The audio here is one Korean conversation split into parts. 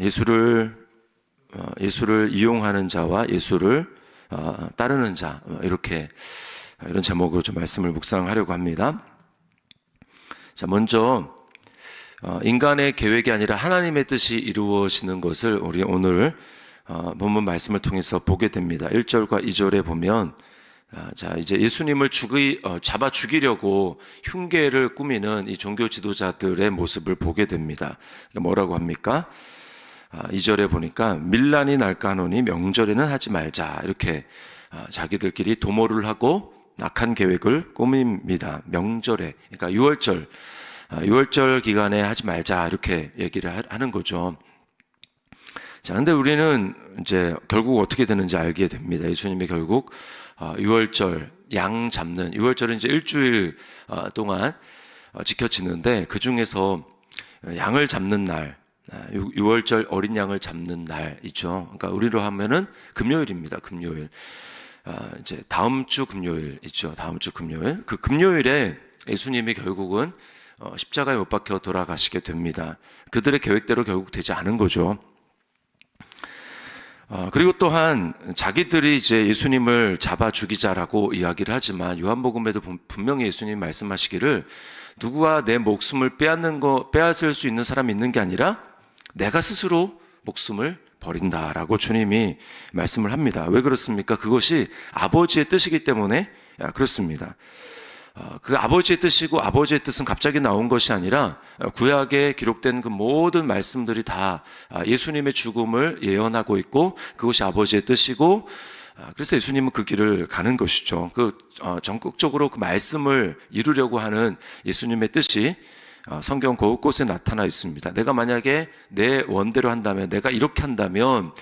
예수를 이용하는 자와 예수를 따르는 자, 이렇게 이런 제목으로 좀 말씀을 묵상하려고 합니다. 자, 먼저 인간의 계획이 아니라 하나님의 뜻이 이루어지는 것을 우리 오늘 본문 말씀을 통해서 보게 됩니다. 1절과 2절에 보면 자, 이제 예수님을 잡아 죽이려고 흉계를 꾸미는 이 종교 지도자들의 모습을 보게 됩니다. 뭐라고 합니까? 2절에 보니까 밀란이 날까 하노니 명절에는 하지 말자, 이렇게 자기들끼리 도모를 하고 악한 계획을 꾸밉니다. 명절에, 그러니까 6월절 기간에 하지 말자, 이렇게 얘기를 하는 거죠. 자, 근데 우리는 이제 결국 어떻게 되는지 알게 됩니다. 예수님이 결국 6월절 양 잡는, 6월절은 이제 일주일 동안 지켜지는데, 그 중에서 양을 잡는 날, 6월절 어린 양을 잡는 날 있죠. 그러니까 우리로 하면은 금요일입니다. 금요일. 이제 다음 주 금요일 있죠. 다음 주 금요일. 그 금요일에 예수님이 결국은 십자가에 못 박혀 돌아가시게 됩니다. 그들의 계획대로 결국 되지 않은 거죠. 그리고 또한 자기들이 이제 예수님을 잡아 죽이자라고 이야기를 하지만, 요한복음에도 분명히 예수님이 말씀하시기를 누구와 내 목숨을 빼앗을 수 있는 사람이 있는 게 아니라 내가 스스로 목숨을 버린다라고 주님이 말씀을 합니다. 왜 그렇습니까? 그것이 아버지의 뜻이기 때문에 그렇습니다. 그 아버지의 뜻이고, 아버지의 뜻은 갑자기 나온 것이 아니라 구약에 기록된 그 모든 말씀들이 다 예수님의 죽음을 예언하고 있고, 그것이 아버지의 뜻이고, 그래서 예수님은 그 길을 가는 것이죠. 전국적으로 그 말씀을 이루려고 하는 예수님의 뜻이 성경 곳곳에 나타나 있습니다. 내가 만약에 내 원대로 한다면, 내가 이렇게 한다면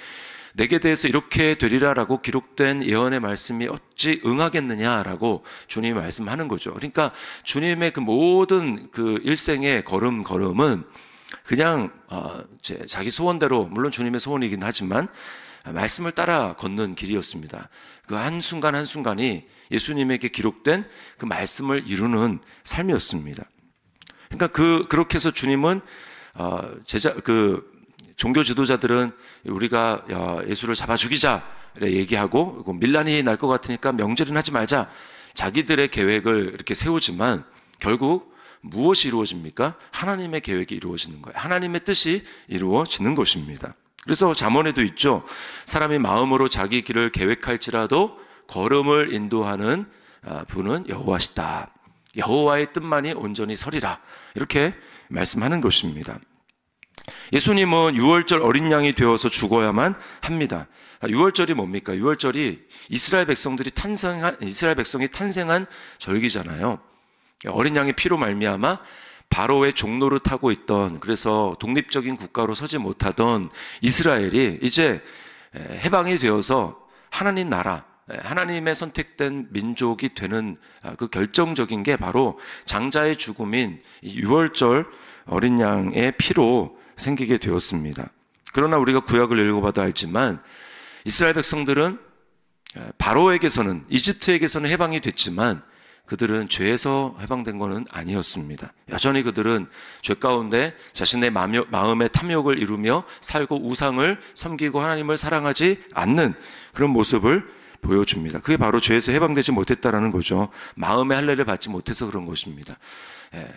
내게 대해서 이렇게 되리라라고 기록된 예언의 말씀이 어찌 응하겠느냐라고 주님이 말씀하는 거죠. 그러니까 주님의 그 모든 그 일생의 걸음은 그냥 자기 소원대로, 물론 주님의 소원이긴 하지만 말씀을 따라 걷는 길이었습니다. 그 한순간 한순간이 예수님에게 기록된 그 말씀을 이루는 삶이었습니다. 그러니까 그렇게 해서 주님은 종교 지도자들은 우리가 예수를 잡아 죽이자 얘기하고, 밀란이 날 것 같으니까 명절은 하지 말자, 자기들의 계획을 이렇게 세우지만 결국 무엇이 이루어집니까? 하나님의 계획이 이루어지는 거예요. 하나님의 뜻이 이루어지는 것입니다. 그래서 잠언에도 있죠. 사람이 마음으로 자기 길을 계획할지라도 걸음을 인도하는 분은 여호와시다. 여호와의 뜻만이 온전히 서리라, 이렇게 말씀하는 것입니다. 예수님은 6월절 어린 양이 되어서 죽어야만 합니다. 6월절이 뭡니까? 6월절이 이스라엘 백성이 탄생한 절기잖아요. 어린 양의 피로 말미암아 바로의 종노릇 하고 있던, 그래서 독립적인 국가로 서지 못하던 이스라엘이 이제 해방이 되어서 하나님 나라, 하나님의 선택된 민족이 되는 그 결정적인 게 바로 장자의 죽음인 6월절 어린 양의 피로 생기게 되었습니다. 그러나 우리가 구약을 읽어봐도 알지만 이스라엘 백성들은 바로에게서는, 이집트에게서는 해방이 됐지만 그들은 죄에서 해방된 것은 아니었습니다. 여전히 그들은 죄 가운데 자신의 마음의 탐욕을 이루며 살고 우상을 섬기고 하나님을 사랑하지 않는 그런 모습을 보여줍니다. 그게 바로 죄에서 해방되지 못했다라는 거죠. 마음의 할례를 받지 못해서 그런 것입니다.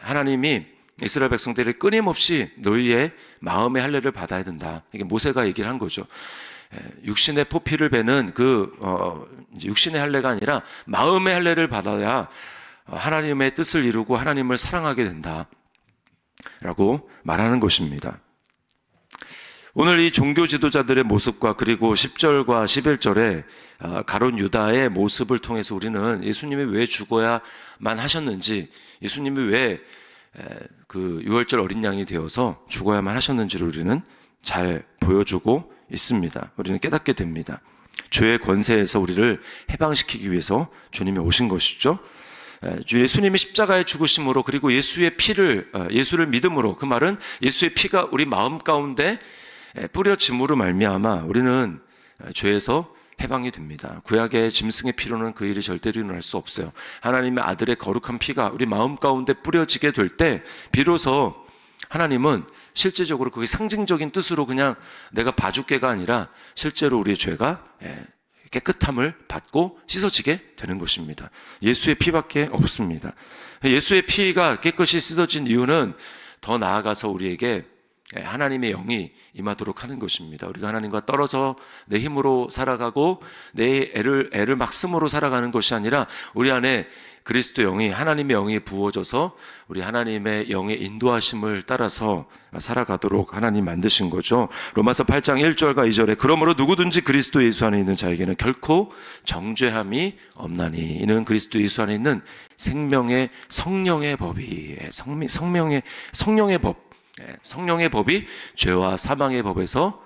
하나님이 이스라엘 백성들이 끊임없이 너희의 마음의 할례를 받아야 된다, 이게 모세가 얘기를 한 거죠. 육신의 포피를 베는 육신의 할례가 아니라 마음의 할례를 받아야 하나님의 뜻을 이루고 하나님을 사랑하게 된다라고 말하는 것입니다. 오늘 이 종교 지도자들의 모습과 그리고 10절과 11절에 가룟 유다의 모습을 통해서 우리는 예수님이 왜 죽어야만 하셨는지, 예수님이 왜 그 6월절 어린 양이 되어서 죽어야만 하셨는지를 우리는 잘 보여주고 있습니다. 우리는 깨닫게 됩니다. 죄의 권세에서 우리를 해방시키기 위해서 주님이 오신 것이죠. 예수님이 십자가에 죽으심으로, 그리고 예수의 예수를 믿음으로, 그 말은 예수의 피가 우리 마음 가운데 뿌려짐으로 말미암아 우리는 죄에서 해방이 됩니다. 구약의 짐승의 피로는 그 일이 절대로 일어날 수 없어요. 하나님의 아들의 거룩한 피가 우리 마음 가운데 뿌려지게 될 때 비로소 하나님은 실제적으로 그게 상징적인 뜻으로 그냥 내가 봐줄게가 아니라 실제로 우리의 죄가 깨끗함을 받고 씻어지게 되는 것입니다. 예수의 피밖에 없습니다. 예수의 피가 깨끗이 씻어진 이유는 더 나아가서 우리에게 하나님의 영이 임하도록 하는 것입니다. 우리가 하나님과 떨어져 내 힘으로 살아가고 내 애를 막 쓰므로 살아가는 것이 아니라 우리 안에 그리스도 영이, 하나님의 영이 부어져서 우리 하나님의 영의 인도하심을 따라서 살아가도록 하나님 만드신 거죠. 로마서 8장 1절과 2절에 그러므로 누구든지 그리스도 예수 안에 있는 자에게는 결코 정죄함이 없나니 이는 그리스도 예수 안에 있는 생명의 성령의 법이 성령의 법, 성령의 법이 죄와 사망의 법에서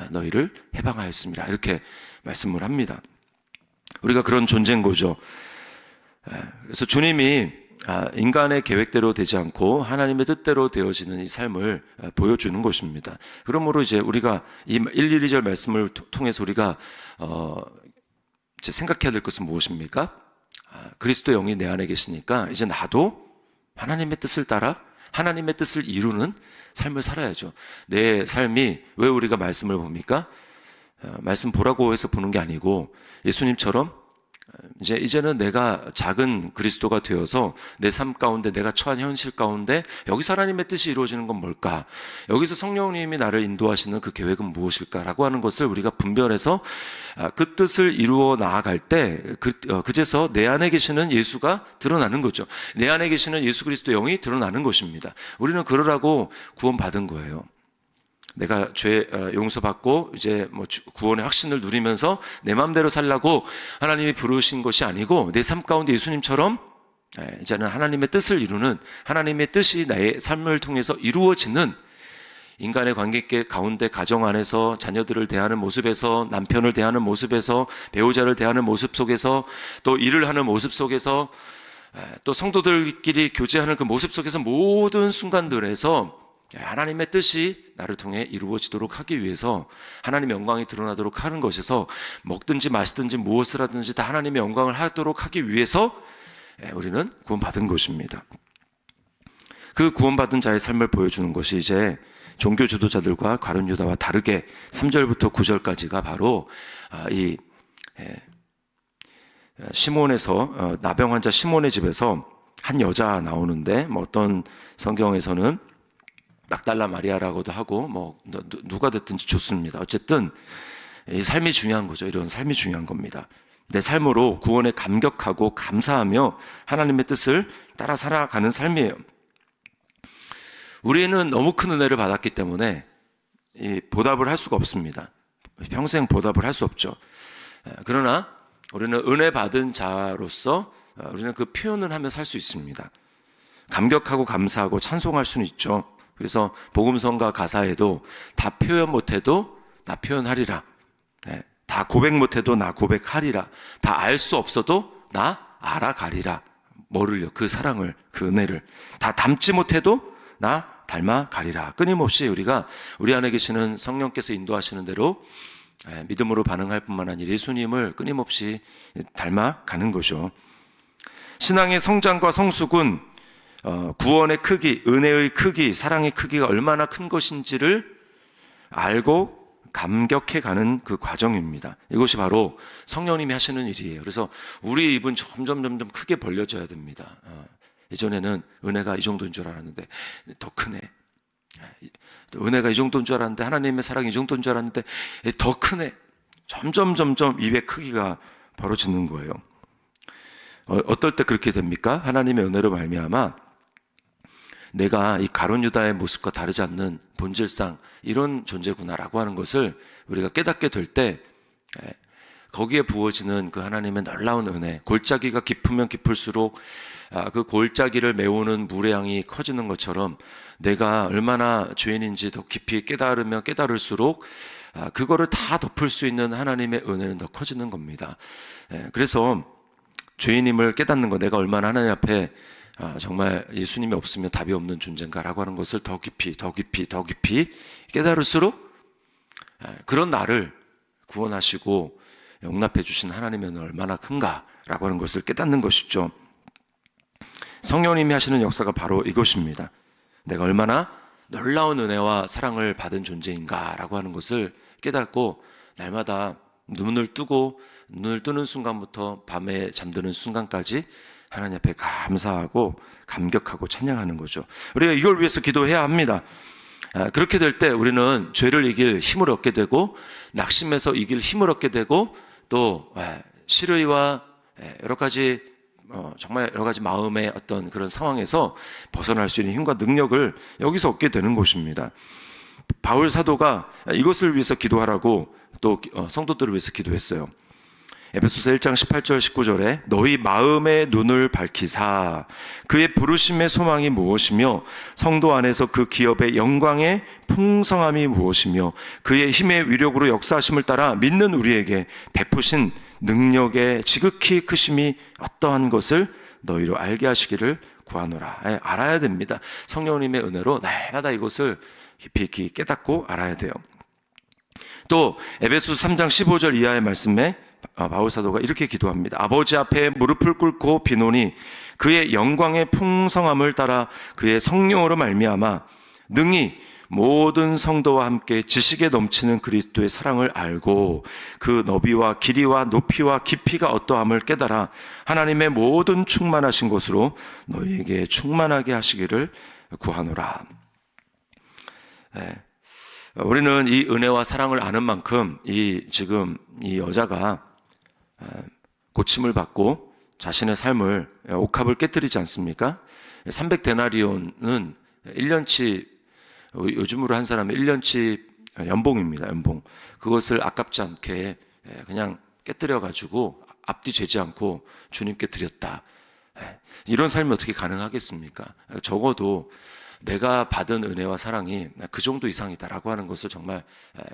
너희를 해방하였습니다. 이렇게 말씀을 합니다. 우리가 그런 존재인 거죠. 그래서 주님이 인간의 계획대로 되지 않고 하나님의 뜻대로 되어지는 이 삶을 보여주는 것입니다. 그러므로 이제 우리가 이 1, 2절 말씀을 통해서 우리가 이제 생각해야 될 것은 무엇입니까? 그리스도 영이 내 안에 계시니까 이제 나도 하나님의 뜻을 따라 하나님의 뜻을 이루는 삶을 살아야죠. 내 삶이 왜 우리가 말씀을 봅니까? 말씀 보라고 해서 보는 게 아니고 예수님처럼 이제는 내가 작은 그리스도가 되어서 내 삶 가운데 내가 처한 현실 가운데 여기서 하나님의 뜻이 이루어지는 건 뭘까? 여기서 성령님이 나를 인도하시는 그 계획은 무엇일까라고 하는 것을 우리가 분별해서 그 뜻을 이루어 나아갈 때 그제서 내 안에 계시는 예수가 드러나는 거죠. 내 안에 계시는 예수 그리스도 영이 드러나는 것입니다. 우리는 그러라고 구원받은 거예요. 내가 죄 용서받고 이제 뭐 구원의 확신을 누리면서 내 마음대로 살라고 하나님이 부르신 것이 아니고 내 삶 가운데 예수님처럼 이제는 하나님의 뜻을 이루는 하나님의 뜻이 나의 삶을 통해서 이루어지는 인간의 관계 가운데 가정 안에서 자녀들을 대하는 모습에서 남편을 대하는 모습에서 배우자를 대하는 모습 속에서 또 일을 하는 모습 속에서 또 성도들끼리 교제하는 그 모습 속에서 모든 순간들에서 하나님의 뜻이 나를 통해 이루어지도록 하기 위해서 하나님의 영광이 드러나도록 하는 것에서 먹든지 마시든지 무엇을 하든지 다 하나님의 영광을 하도록 하기 위해서 우리는 구원받은 것입니다. 그 구원받은 자의 삶을 보여주는 것이 이제 종교 지도자들과 가룟 유다와 다르게 3절부터 9절까지가 바로 이 시몬에서 나병 환자 시몬의 집에서 한 여자 나오는데 뭐 어떤 성경에서는 막달라 마리아라고도 하고 뭐 누가 됐든지 좋습니다. 어쨌든 이 삶이 중요한 거죠. 이런 삶이 중요한 겁니다. 내 삶으로 구원에 감격하고 감사하며 하나님의 뜻을 따라 살아가는 삶이에요. 우리는 너무 큰 은혜를 받았기 때문에 보답을 할 수가 없습니다. 평생 보답을 할 수 없죠. 그러나 우리는 은혜 받은 자로서 우리는 그 표현을 하며 살 수 있습니다. 감격하고 감사하고 찬송할 수는 있죠. 그래서 복음성가 가사에도 다 표현 못해도 나 표현하리라. 다 고백 못해도 나 고백하리라. 다 알 수 없어도 나 알아가리라. 뭐를요? 그 사랑을, 그 은혜를. 다 담지 못해도 나 닮아가리라. 끊임없이 우리가 우리 안에 계시는 성령께서 인도하시는 대로 믿음으로 반응할 뿐만 아니라 예수님을 끊임없이 닮아가는 거죠. 신앙의 성장과 성숙은 구원의 크기, 은혜의 크기, 사랑의 크기가 얼마나 큰 것인지를 알고 감격해가는 그 과정입니다. 이것이 바로 성령님이 하시는 일이에요. 그래서 우리의 입은 점점 크게 벌려져야 됩니다. 예전에는 은혜가 이 정도인 줄 알았는데 더 크네. 은혜가 이 정도인 줄 알았는데 하나님의 사랑이 이 정도인 줄 알았는데 더 크네. 점점 입의 크기가 벌어지는 거예요. 어떨 때 그렇게 됩니까? 하나님의 은혜로 말미암아 내가 이 가룟 유다의 모습과 다르지 않는 본질상 이런 존재구나라고 하는 것을 우리가 깨닫게 될 때 거기에 부어지는 그 하나님의 놀라운 은혜, 골짜기가 깊으면 깊을수록 그 골짜기를 메우는 물의 양이 커지는 것처럼 내가 얼마나 죄인인지 더 깊이 깨달으면 깨달을수록 그거를 다 덮을 수 있는 하나님의 은혜는 더 커지는 겁니다. 그래서 죄인임을 깨닫는 것, 내가 얼마나 하나님 앞에 정말 예수님이 없으면 답이 없는 존재인가라고 하는 것을 더 깊이 깨달을수록 그런 나를 구원하시고 용납해 주신 하나님의 은혜는 얼마나 큰가라고 하는 것을 깨닫는 것이죠. 성령님이 하시는 역사가 바로 이것입니다. 내가 얼마나 놀라운 은혜와 사랑을 받은 존재인가라고 하는 것을 깨닫고 날마다 눈을 뜨는 순간부터 밤에 잠드는 순간까지 하나님 앞에 감사하고 감격하고 찬양하는 거죠. 우리가 이걸 위해서 기도해야 합니다. 그렇게 될 때 우리는 죄를 이길 힘을 얻게 되고 낙심해서 이길 힘을 얻게 되고 또 실의와 여러 가지 정말 여러 가지 마음의 어떤 그런 상황에서 벗어날 수 있는 힘과 능력을 여기서 얻게 되는 것입니다. 바울 사도가 이것을 위해서 기도하라고 또 성도들을 위해서 기도했어요. 에베소서 1장 18절 19절에 너희 마음의 눈을 밝히사 그의 부르심의 소망이 무엇이며 성도 안에서 그 기업의 영광의 풍성함이 무엇이며 그의 힘의 위력으로 역사하심을 따라 믿는 우리에게 베푸신 능력의 지극히 크심이 어떠한 것을 너희로 알게 하시기를 구하노라. 알아야 됩니다. 성령님의 은혜로 날마다 이것을 깊이 깨닫고 알아야 돼요. 또 에베소서 3장 15절 이하의 말씀에 바울 사도가 이렇게 기도합니다. 아버지 앞에 무릎을 꿇고 비노니 그의 영광의 풍성함을 따라 그의 성령으로 말미암아 능히 모든 성도와 함께 지식에 넘치는 그리스도의 사랑을 알고 그 너비와 길이와 높이와 깊이가 어떠함을 깨달아 하나님의 모든 충만하신 것으로 너희에게 충만하게 하시기를 구하노라. 우리는 이 은혜와 사랑을 아는 만큼 지금 이 여자가 고침을 받고 자신의 삶을 옥합을 깨뜨리지 않습니까? 300데나리온은 1년치, 요즘으로 한 사람의 1년치 연봉입니다. 연봉. 그것을 아깝지 않게 그냥 깨뜨려가지고 앞뒤 재지 않고 주님께 드렸다. 이런 삶이 어떻게 가능하겠습니까? 적어도 내가 받은 은혜와 사랑이 그 정도 이상이다라고 하는 것을 정말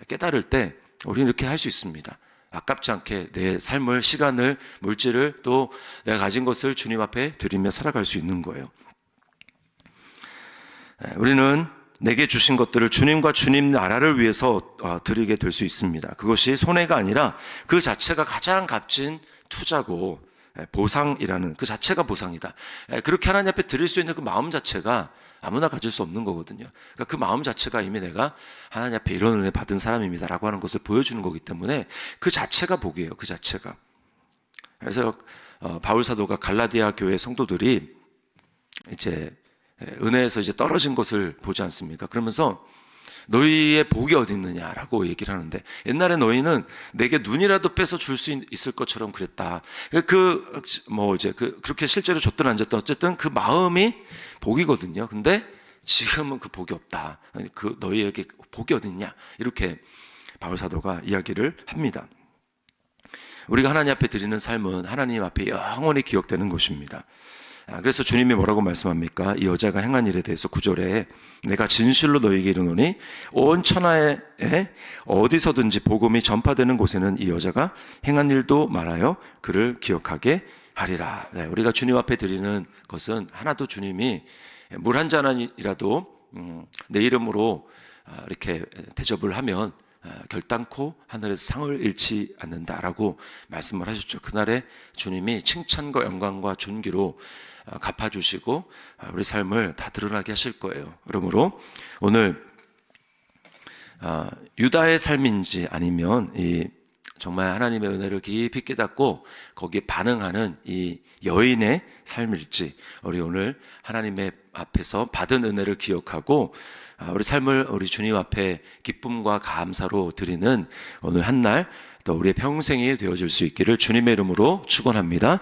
깨달을 때 우리는 이렇게 할 수 있습니다. 아깝지 않게 내 삶을, 시간을, 물질을 또 내가 가진 것을 주님 앞에 드리며 살아갈 수 있는 거예요. 우리는 내게 주신 것들을 주님과 주님 나라를 위해서 드리게 될 수 있습니다. 그것이 손해가 아니라 그 자체가 가장 값진 투자고 보상이라는 그 자체가 보상이다. 그렇게 하나님 앞에 드릴 수 있는 그 마음 자체가 아무나 가질 수 없는 거거든요. 그러니까 그 마음 자체가 이미 내가 하나님 앞에 이런 은혜 받은 사람입니다라고 하는 것을 보여주는 거기 때문에 그 자체가 복이에요. 그 자체가. 그래서 바울 사도가 갈라디아 교회 성도들이 이제 은혜에서 이제 떨어진 것을 보지 않습니까? 그러면서 너희의 복이 어디 있느냐라고 얘기를 하는데 옛날에 너희는 내게 눈이라도 빼서 줄 수 있을 것처럼 그랬다. 그렇게 실제로 줬든 안 줬든 어쨌든 그 마음이 복이거든요. 근데 지금은 그 복이 없다. 그 너희에게 복이 어디 있냐? 이렇게 바울 사도가 이야기를 합니다. 우리가 하나님 앞에 드리는 삶은 하나님 앞에 영원히 기억되는 것입니다. 그래서 주님이 뭐라고 말씀합니까? 이 여자가 행한 일에 대해서 9절에 내가 진실로 너희에게 이르노니 온 천하에 어디서든지 복음이 전파되는 곳에는 이 여자가 행한 일도 말하여 그를 기억하게 하리라. 우리가 주님 앞에 드리는 것은 하나도 주님이 물 한 잔이라도 내 이름으로 이렇게 대접을 하면 결단코 하늘에서 상을 잃지 않는다라고 말씀을 하셨죠. 그날에 주님이 칭찬과 영광과 존귀로 갚아주시고 우리 삶을 다 드러나게 하실 거예요. 그러므로 오늘 유다의 삶인지 아니면 정말 하나님의 은혜를 깊이 깨닫고 거기에 반응하는 이 여인의 삶일지 우리 오늘 하나님의 앞에서 받은 은혜를 기억하고 우리 삶을 우리 주님 앞에 기쁨과 감사로 드리는 오늘 한 날 또 우리의 평생이 되어질 수 있기를 주님의 이름으로 축원합니다.